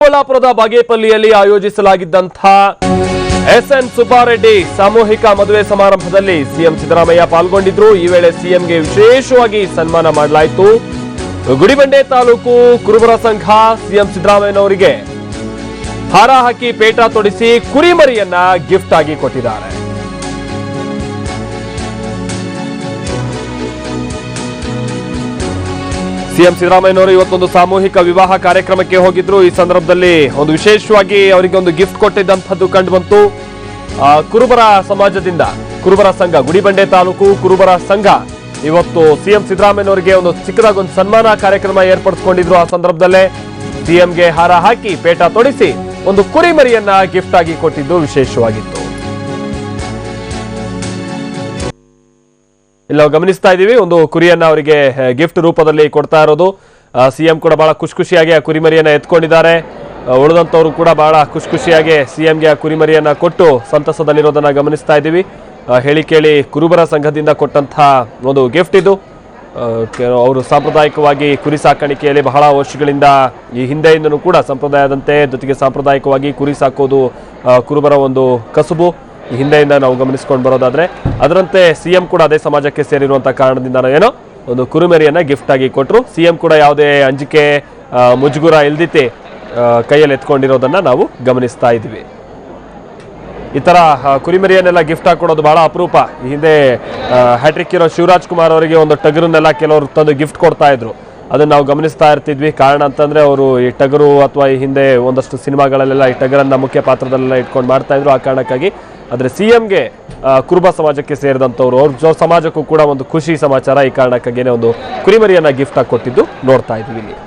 ಚಿಕ್ಕಬಳ್ಳಾಪುರದ ಬಾಗೇಪಲ್ಲಿಯಲ್ಲಿ ಆಯೋಜಿಸಲಾಗಿದ್ದಂತಹ ಎಸ್ಎನ್ ಸುಬ್ಬಾರೆಡ್ಡಿ ಸಾಮೂಹಿಕ ಮದುವೆ ಸಮಾರಂಭದಲ್ಲಿ ಸಿಎಂ ಸಿದ್ದರಾಮಯ್ಯ ಪಾಲ್ಗೊಂಡಿದ್ರು। ಈ ವೇಳೆ ಸಿಎಂಗೆ ವಿಶೇಷವಾಗಿ ಸನ್ಮಾನ ಮಾಡಲಾಯಿತು। ಗುಡಿಬಂಡೆ ತಾಲೂಕು ಕುರುಬರ ಸಂಘ ಸಿಎಂ ಸಿದ್ದರಾಮಯ್ಯನವರಿಗೆ ಹಾರ ಹಾಕಿ ಪೇಟ ತೊಡಿಸಿ ಕುರಿಮರಿಯನ್ನ ಗಿಫ್ಟ್ ಆಗಿ ಕೊಟ್ಟಿದ್ದಾರೆ। ಸಿಎಂ ಸಿದ್ದರಾಮಯ್ಯನವರು ಇವತ್ತೊಂದು ಸಾಮೂಹಿಕ ವಿವಾಹ ಕಾರ್ಯಕ್ರಮಕ್ಕೆ ಹೋಗಿದ್ರು। ಈ ಸಂದರ್ಭದಲ್ಲಿ ಒಂದು ವಿಶೇಷವಾಗಿ ಅವರಿಗೆ ಒಂದು ಗಿಫ್ಟ್ ಕೊಟ್ಟಿದ್ದಂಥದ್ದು ಕಂಡು ಬಂತು। ಕುರುಬರ ಸಮಾಜದಿಂದ ಕುರುಬರ ಸಂಘ ಗುಡಿಬಂಡೆ ತಾಲೂಕು ಕುರುಬರ ಸಂಘ ಇವತ್ತು ಸಿಎಂ ಸಿದ್ದರಾಮಯ್ಯನವರಿಗೆ ಒಂದು ಚಿಕ್ಕದಾಗಿ ಒಂದು ಸನ್ಮಾನ ಕಾರ್ಯಕ್ರಮ ಏರ್ಪಡಿಸಿಕೊಂಡಿದ್ರು। ಆ ಸಂದರ್ಭದಲ್ಲೇ ಸಿಎಂಗೆ ಹಾರ ಹಾಕಿ ಪೇಟ ತೊಡಿಸಿ ಒಂದು ಕುರಿಮರಿಯನ್ನ ಗಿಫ್ಟ್ ಆಗಿ ಕೊಟ್ಟಿದ್ದು ವಿಶೇಷವಾಗಿತ್ತು। ಇಲ್ಲ ಗಮನಿಸ್ತಾ ಇದೀವಿ, ಒಂದು ಕುರಿಯನ್ನ ಅವರಿಗೆ ಗಿಫ್ಟ್ ರೂಪದಲ್ಲಿ ಕೊಡ್ತಾ ಇರೋದು। ಸಿಎಂ ಕೂಡ ಬಹಳ ಖುಷಿಯಾಗಿ ಆ ಕುರಿಮರಿಯನ್ನ ಎತ್ಕೊಂಡಿದ್ದಾರೆ। ಉಳಿದಂತವರು ಕೂಡ ಬಹಳ ಖುಷಿಯಾಗಿ ಸಿಎಂಗೆ ಆ ಕುರಿಮರಿಯನ್ನ ಕೊಟ್ಟು ಸಂತಸದಲ್ಲಿರೋದನ್ನ ಗಮನಿಸ್ತಾ ಇದ್ದೀವಿ। ಹೇಳಿ ಕೇಳಿ ಕುರುಬರ ಸಂಘದಿಂದ ಕೊಟ್ಟಂತಹ ಒಂದು ಗಿಫ್ಟ್ ಇದು। ಅವರು ಸಾಂಪ್ರದಾಯಿಕವಾಗಿ ಕುರಿ ಸಾಕಾಣಿಕೆಯಲ್ಲಿ ಬಹಳ ವರ್ಷಗಳಿಂದ ಈ ಹಿಂದೆಯಿಂದನೂ ಕೂಡ ಸಂಪ್ರದಾಯದಂತೆ ಜೊತೆಗೆ ಸಾಂಪ್ರದಾಯಿಕವಾಗಿ ಕುರಿ ಸಾಕೋದು ಕುರುಬರ ಒಂದು ಕಸುಬು ಈ ಹಿಂದೆಯಿಂದ ನಾವು ಗಮನಿಸಿಕೊಂಡು ಬರೋದಾದ್ರೆ, ಅದರಂತೆ ಸಿಎಂ ಕೂಡ ಅದೇ ಸಮಾಜಕ್ಕೆ ಸೇರಿರುವಂತಹ ಕಾರಣದಿಂದ ಏನೋ ಒಂದು ಕುರಿಮರಿಯನ್ನ ಗಿಫ್ಟ್ ಆಗಿ ಕೊಟ್ಟರು। ಸಿಎಂ ಕೂಡ ಯಾವುದೇ ಅಂಜಿಕೆ ಮುಜುಗುರ ಇಲ್ದಿತಿ ಕೈಯಲ್ಲಿ ಎತ್ಕೊಂಡಿರೋದನ್ನ ನಾವು ಗಮನಿಸ್ತಾ ಇದ್ದೀವಿ। ಈ ತರ ಕುರಿಮರಿಯನ್ನೆಲ್ಲ ಗಿಫ್ಟ್ ಆಗಿ ಕೊಡೋದು ಬಹಳ ಅಪರೂಪ। ಈ ಹಿಂದೆ ಹ್ಯಾಟ್ರಿಕ್ ಹೀರೋ ಶಿವರಾಜ್ ಕುಮಾರ್ ಅವರಿಗೆ ಒಂದು ಟಗರನ್ನೆಲ್ಲ ಕೆಲವರು ತಂದು ಗಿಫ್ಟ್ ಕೊಡ್ತಾ ಇದ್ರು, ಅದನ್ನ ನಾವು ಗಮನಿಸ್ತಾ ಇರ್ತಿದ್ವಿ। ಕಾರಣ ಅಂತಂದ್ರೆ ಅವರು ಈ ಟಗರು ಅಥವಾ ಈ ಹಿಂದೆ ಒಂದಷ್ಟು ಸಿನಿಮಾಗಳಲ್ಲೆಲ್ಲ ಈ ಟಗರನ್ನ ಮುಖ್ಯ ಪಾತ್ರದಲ್ಲೆಲ್ಲ ಇಟ್ಕೊಂಡು ಮಾಡ್ತಾ ಇದ್ರು, ಆ ಕಾರಣಕ್ಕಾಗಿ। ಆದರೆ ಸಿಎಂಗೆ ಕುರುಬ ಸಮಾಜಕ್ಕೆ ಸೇರಿದಂಥವ್ರು ಅವ್ರ ಸಮಾಜಕ್ಕೂ ಕೂಡ ಒಂದು ಖುಷಿ ಸಮಾಚಾರ, ಈ ಕಾರಣಕ್ಕಾಗಿಯೇ ಒಂದು ಕುರಿಮರಿಯನ್ನ ಗಿಫ್ಟ್ ಆಗಿ ಕೊಟ್ಟಿದ್ದು ನೋಡ್ತಾ ಇದ್ದೀವಿ ಇಲ್ಲಿ।